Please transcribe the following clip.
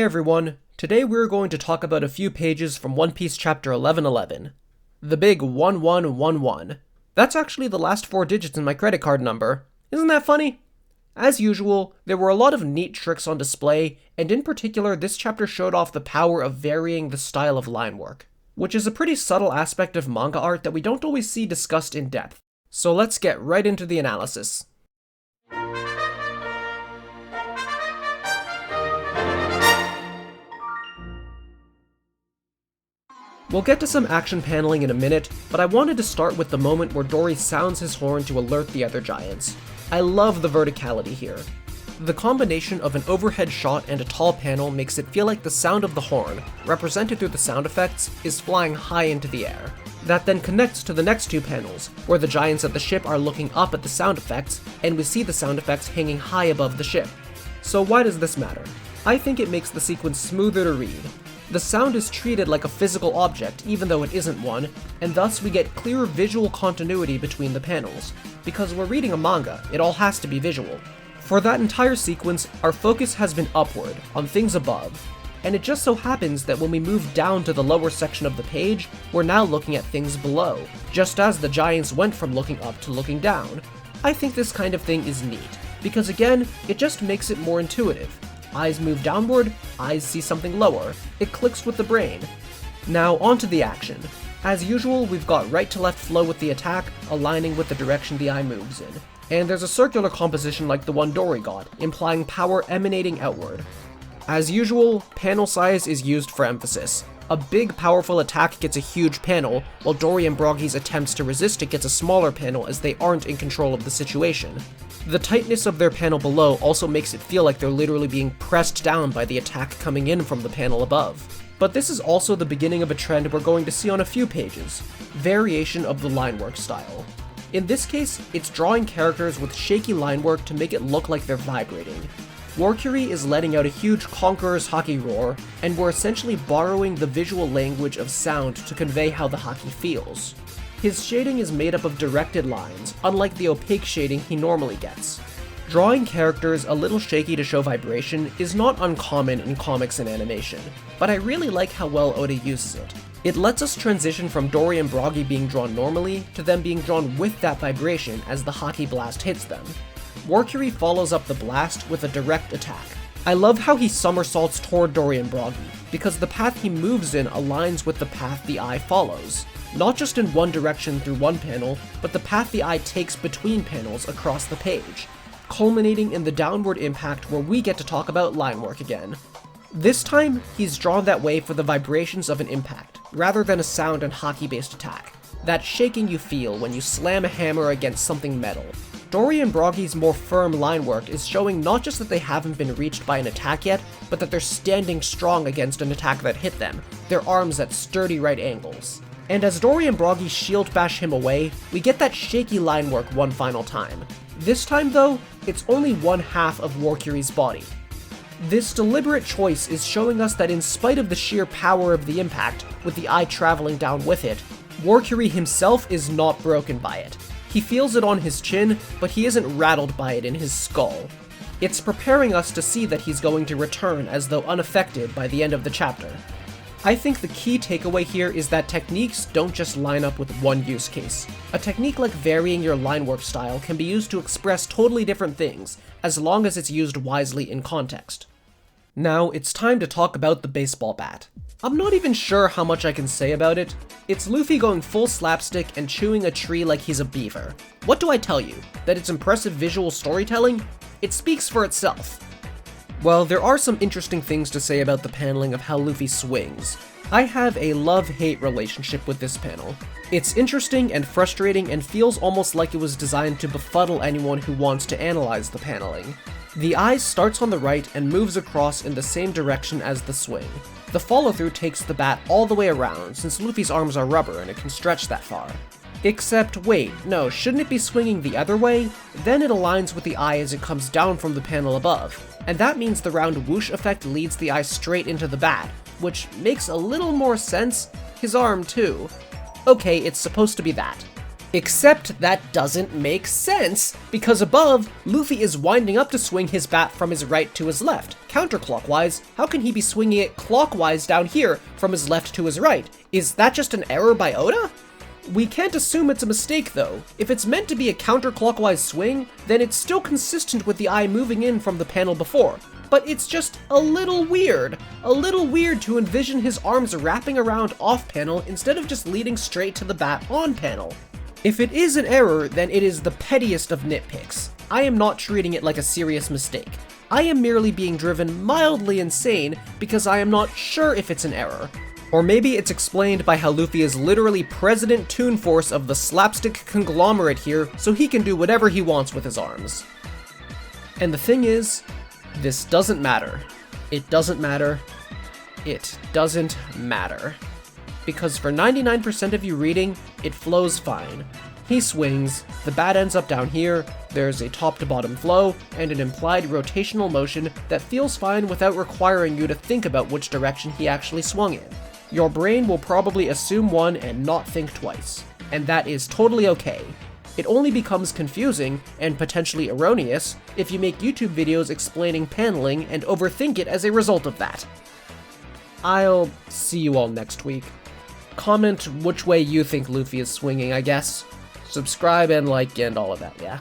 everyone, today we're going to talk about a few pages from One Piece chapter 1111. The big 1111. That's actually the last 4 digits in my credit card number. Isn't that funny? As usual, there were a lot of neat tricks on display, and in particular this chapter showed off the power of varying the style of line work, which is a pretty subtle aspect of manga art that we don't always see discussed in depth. So let's get right into the analysis. We'll get to some action paneling in a minute, but I wanted to start with the moment where Dory sounds his horn to alert the other giants. I love the verticality here. The combination of an overhead shot and a tall panel makes it feel like the sound of the horn, represented through the sound effects, is flying high into the air. That then connects to the next 2 panels, where the giants at the ship are looking up at the sound effects, and we see the sound effects hanging high above the ship. So why does this matter? I think it makes the sequence smoother to read. The sound is treated like a physical object, even though it isn't one, and thus we get clearer visual continuity between the panels. Because we're reading a manga, it all has to be visual. For that entire sequence, our focus has been upward, on things above. And it just so happens that when we move down to the lower section of the page, we're now looking at things below, just as the giants went from looking up to looking down. I think this kind of thing is neat, because again, it just makes it more intuitive. Eyes move downward, eyes see something lower. It clicks with the brain. Now onto the action. As usual, we've got right to left flow with the attack, aligning with the direction the eye moves in. And there's a circular composition like the one Dory got, implying power emanating outward. As usual, panel size is used for emphasis. A big powerful attack gets a huge panel, while Dory and Broggy's attempts to resist it gets a smaller panel as they aren't in control of the situation. The tightness of their panel below also makes it feel like they're literally being pressed down by the attack coming in from the panel above. But this is also the beginning of a trend we're going to see on a few pages: variation of the linework style. In this case, it's drawing characters with shaky linework to make it look like they're vibrating. Warcury is letting out a huge Conqueror's Haki roar, and we're essentially borrowing the visual language of sound to convey how the Haki feels. His shading is made up of directed lines, unlike the opaque shading he normally gets. Drawing characters a little shaky to show vibration is not uncommon in comics and animation, but I really like how well Oda uses it. It lets us transition from Dory and Broggy being drawn normally to them being drawn with that vibration as the Haki blast hits them. Warcury follows up the blast with a direct attack. I love how he somersaults toward Dory and Broggy, because the path he moves in aligns with the path the eye follows. Not just in one direction through one panel, but the path the eye takes between panels across the page, culminating in the downward impact where we get to talk about line work again. This time, he's drawn that way for the vibrations of an impact, rather than a sound and Haki-based attack. That shaking you feel when you slam a hammer against something metal. Dory and Broggy's more firm line work is showing not just that they haven't been reached by an attack yet, but that they're standing strong against an attack that hit them, their arms at sturdy right angles. And as Dory and Broggy shield bash him away, we get that shaky line work one final time. This time though, it's only one half of Warcury's body. This deliberate choice is showing us that in spite of the sheer power of the impact, with the eye traveling down with it, Warcury himself is not broken by it. He feels it on his chin, but he isn't rattled by it in his skull. It's preparing us to see that he's going to return as though unaffected by the end of the chapter. I think the key takeaway here is that techniques don't just line up with one use case. A technique like varying your linework style can be used to express totally different things, as long as it's used wisely in context. Now, it's time to talk about the baseball bat. I'm not even sure how much I can say about it. It's Luffy going full slapstick and chewing a tree like he's a beaver. What do I tell you? That it's impressive visual storytelling? It speaks for itself. Well, there are some interesting things to say about the paneling of how Luffy swings. I have a love-hate relationship with this panel. It's interesting and frustrating and feels almost like it was designed to befuddle anyone who wants to analyze the paneling. The eye starts on the right and moves across in the same direction as the swing. The follow-through takes the bat all the way around, since Luffy's arms are rubber and it can stretch that far. Except, wait, no, shouldn't it be swinging the other way? Then it aligns with the eye as it comes down from the panel above, and that means the round whoosh effect leads the eye straight into the bat, which makes a little more sense. His arm, too. Okay, it's supposed to be that. Except that doesn't make sense, because above, Luffy is winding up to swing his bat from his right to his left, counterclockwise. How can he be swinging it clockwise down here from his left to his right? Is that just an error by Oda? We can't assume it's a mistake though. If it's meant to be a counterclockwise swing, then it's still consistent with the eye moving in from the panel before. But it's just a little weird. A little weird to envision his arms wrapping around off panel instead of just leading straight to the bat on panel. If it is an error, then it is the pettiest of nitpicks. I am not treating it like a serious mistake. I am merely being driven mildly insane because I am not sure if it's an error. Or maybe it's explained by how Luffy is literally President Toon Force of the slapstick conglomerate here, so he can do whatever he wants with his arms. And the thing is, this doesn't matter. It doesn't matter. It doesn't matter. Because for 99% of you reading, it flows fine. He swings, the bat ends up down here, there's a top to bottom flow, and an implied rotational motion that feels fine without requiring you to think about which direction he actually swung in. Your brain will probably assume one and not think twice, and that is totally okay. It only becomes confusing, and potentially erroneous, if you make YouTube videos explaining paneling and overthink it as a result of that. I'll see you all next week. Comment which way you think Luffy is swinging, I guess. Subscribe and like and all of that, yeah?